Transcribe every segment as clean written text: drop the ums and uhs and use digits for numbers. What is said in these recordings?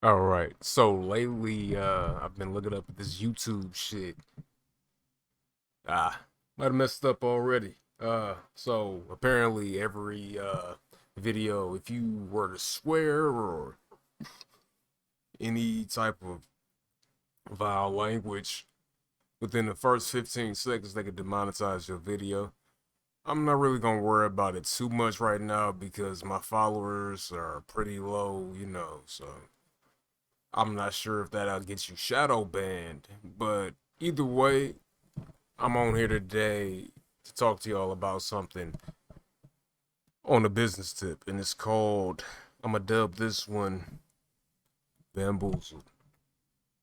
All right. So lately, I've been looking up at this YouTube shit. Might have messed up already. So apparently every video, if you were to swear or any type of vile language within the first 15 seconds, they could demonetize your video. I'm not really gonna worry about it too much right now because my followers are pretty low, so I'm not sure if that'll get you shadow banned, but either way, I'm on here today to talk to y'all about something on a business tip, and it's called, I'm gonna dub this one Bamboozled.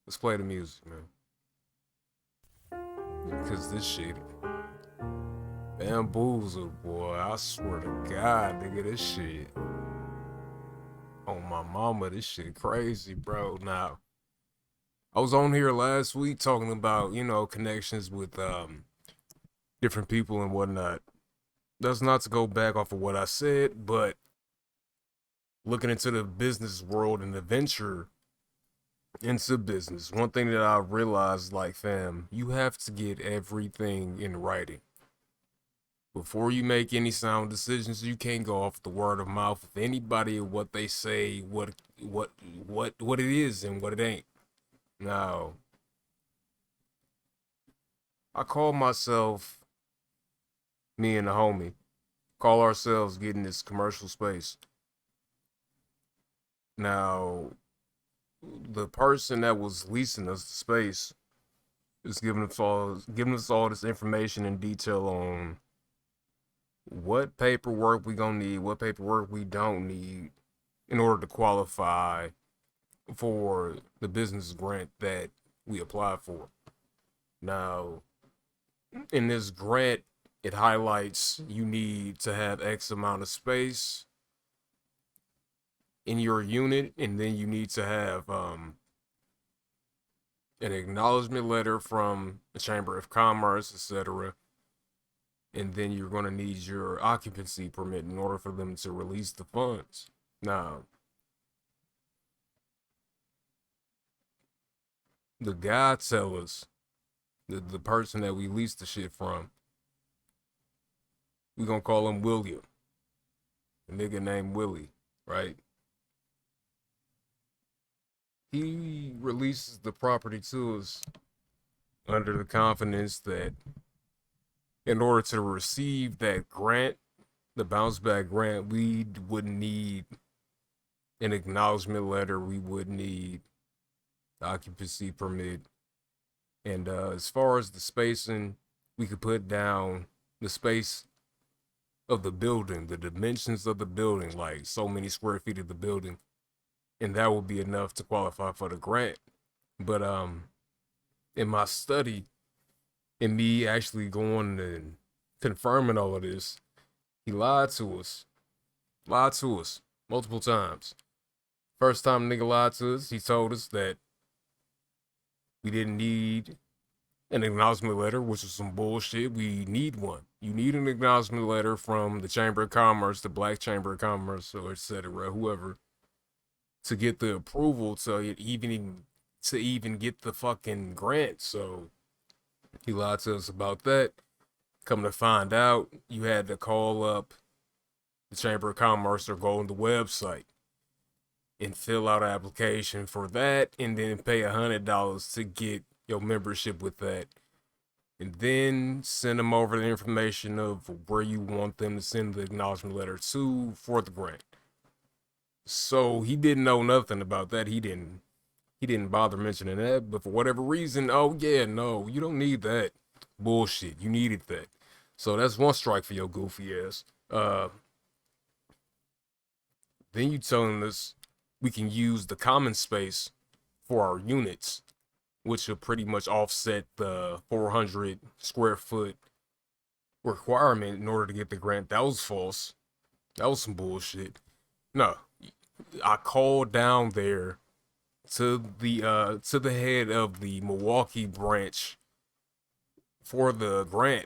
Let's play the music, man. Because this shit, Bamboozled, boy, I swear to God, nigga, this shit, on my mama, this shit crazy, bro. Now, I was on here last week talking about, connections with different people and whatnot. That's not to go back off of what I said, but looking into the business world and the venture into business, one thing that I realized, like, fam, you have to get everything in writing. Before you make any sound decisions, you can't go off the word of mouth of anybody, what they say, what it is and what it ain't. Now, I call myself, me and the homie, call ourselves getting this commercial space. Now, the person that was leasing us the space is giving us all this information in detail on what paperwork we gonna need, what paperwork we don't need in order to qualify for the business grant that we apply for. Now, in this grant, it highlights you need to have X amount of space in your unit, and then you need to have an acknowledgement letter from the Chamber of Commerce, etc. And then you're going to need your occupancy permit in order for them to release the funds. Now, the guy tell us, the person that we leased the shit from, we gonna call him William, a nigga named Willie, right? He releases the property to us under the confidence that in order to receive that grant, the bounce back grant, we would need an acknowledgement letter. We would need the occupancy permit. And as far as the spacing, we could put down the space of the building, the dimensions of the building, like so many square feet of the building, and that would be enough to qualify for the grant. But in my study, in me actually going and confirming all of this, he lied to us multiple times. First time nigga lied to us, he told us that we didn't need an acknowledgement letter, which is some bullshit. We need one. You need an acknowledgement letter from the Chamber of Commerce, the Black Chamber of Commerce, or etc., whoever, to get the approval to even get the fucking grant. So he lied to us about that. Come to find out, you had to call up the Chamber of Commerce or go on the website and fill out an application for that, and then pay $100 to get your membership with that, and then send them over the information of where you want them to send the acknowledgement letter to for the grant. So he didn't know nothing about that. He didn't bother mentioning that, but for whatever reason, oh yeah, no, you don't need that. Bullshit. You needed that. So that's one strike for your goofy ass. Then you telling us we can use the common space for our units, which will pretty much offset the 400 square foot requirement in order to get the grant. That was false. That was some bullshit. No, I called down there to the head of the Milwaukee branch for the grant.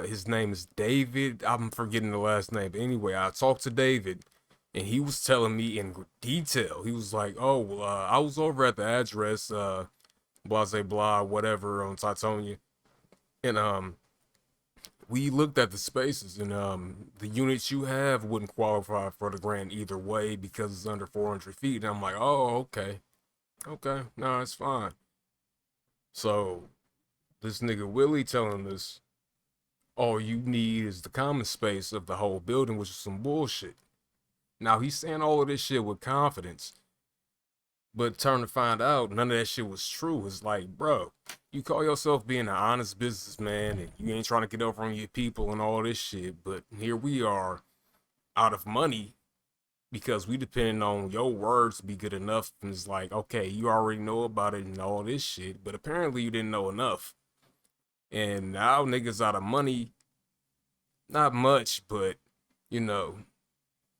His name is David. I'm forgetting the last name. But anyway, I talked to David, And he was telling me in detail. He was like, "Oh, well, I was over at the address, blah, blah, blah, whatever, on Titonia, and we looked at the spaces, and the units you have wouldn't qualify for the grant either way because it's under 400 feet." And I'm like, "Oh, okay, okay, no, it's fine." So this nigga Willie telling us all you need is the common space of the whole building, which is some bullshit. Now he's saying all of this shit with confidence, but turn to find out none of that shit was true. It's like, bro, you call yourself being an honest businessman and you ain't trying to get over on your people and all this shit, but here we are out of money because we depending on your words to be good enough. And it's like, okay, you already know about it and all this shit, but apparently you didn't know enough. And now niggas out of money, not much, but you know,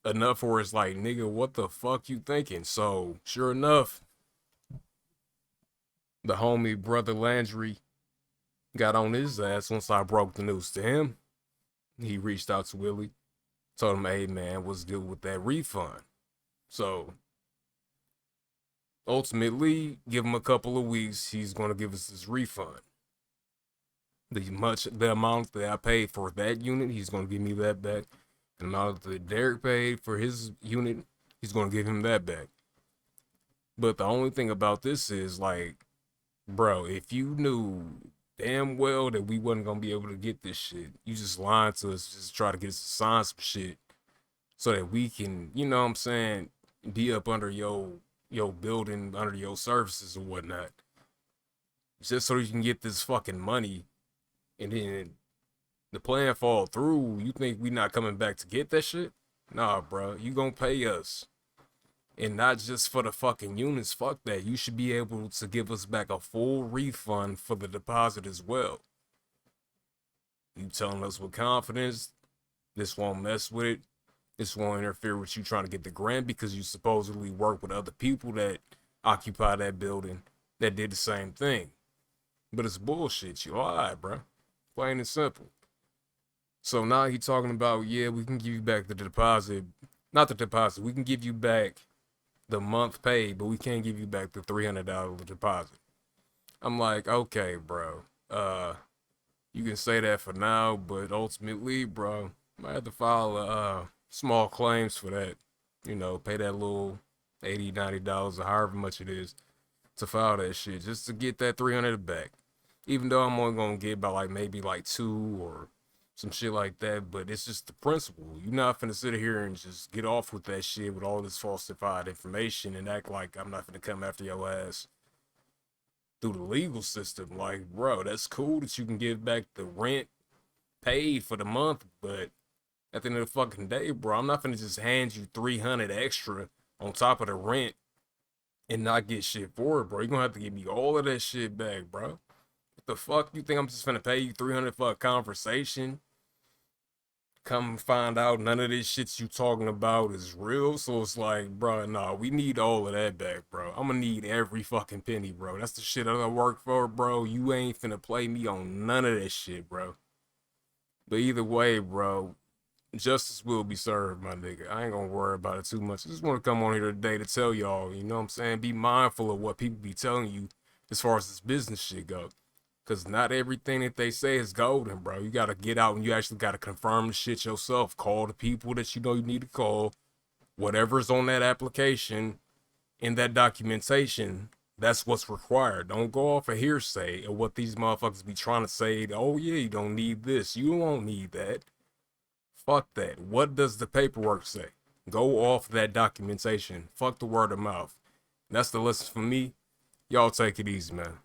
enough where it's like, nigga, what the fuck you thinking? So sure enough, the homie brother Landry got on his ass once I broke the news to him. He reached out to Willie, told him, "Hey man, what's the deal with that refund?" So ultimately, give him a couple of weeks, he's gonna give us his refund. The amount that I paid for that unit, he's gonna give me that back. The amount that Derek paid for his unit, he's gonna give him that back. But the only thing about this is like, bro, if you knew damn well that we wasn't gonna be able to get this shit, you just lying to us, just try to get us to sign some shit so that we can, you know what I'm saying, be up under your building, under your services or whatnot. Just so you can get this fucking money, and then the plan fall through. You think we not coming back to get that shit? Nah, bro, you gonna pay us. And not just for the fucking units, fuck that. You should be able to give us back a full refund for the deposit as well. You telling us with confidence this won't mess with it. This won't interfere with you trying to get the grant because you supposedly work with other people that occupy that building that did the same thing. But it's bullshit. You alright, bro. Plain and simple. So now he talking about, yeah, we can give you back the deposit. Not the deposit. We can give you back the month paid, but we can't give you back the $300 deposit. I'm like, okay, bro. You can say that for now, but ultimately, bro, I might have to file small claims for that. You know, pay that little $80, $90 or however much it is to file that shit just to get that 300 back. Even though I'm only gonna get about like maybe like two or some shit like that, but it's just the principle. You're not finna sit here and just get off with that shit with all this falsified information and act like I'm not finna come after your ass through the legal system. Like, bro, that's cool that you can give back the rent paid for the month, but at the end of the fucking day, bro, I'm not finna just hand you 300 extra on top of the rent and not get shit for it, bro. You're gonna have to give me all of that shit back, bro. What the fuck? You think I'm just finna pay you 300 for a conversation? Come find out none of this shit you talking about is real. So it's like, bro, nah, we need all of that back, bro. I'm gonna need every fucking penny, bro. That's the shit I work for, bro. You ain't finna play me on none of that shit, bro. But either way, bro, justice will be served, my nigga. I ain't gonna worry about it too much. I just want to come on here today to tell y'all, you know what I'm saying? Be mindful of what people be telling you as far as this business shit go. Cause not everything that they say is golden, bro. You gotta get out and you actually gotta confirm the shit yourself. Call the people that you know you need to call. Whatever's on that application, in that documentation, that's what's required. Don't go off a hearsay of what these motherfuckers be trying to say. Oh yeah, you don't need this. You won't need that. Fuck that. What does the paperwork say? Go off that documentation. Fuck the word of mouth. That's the lesson for me. Y'all take it easy, man.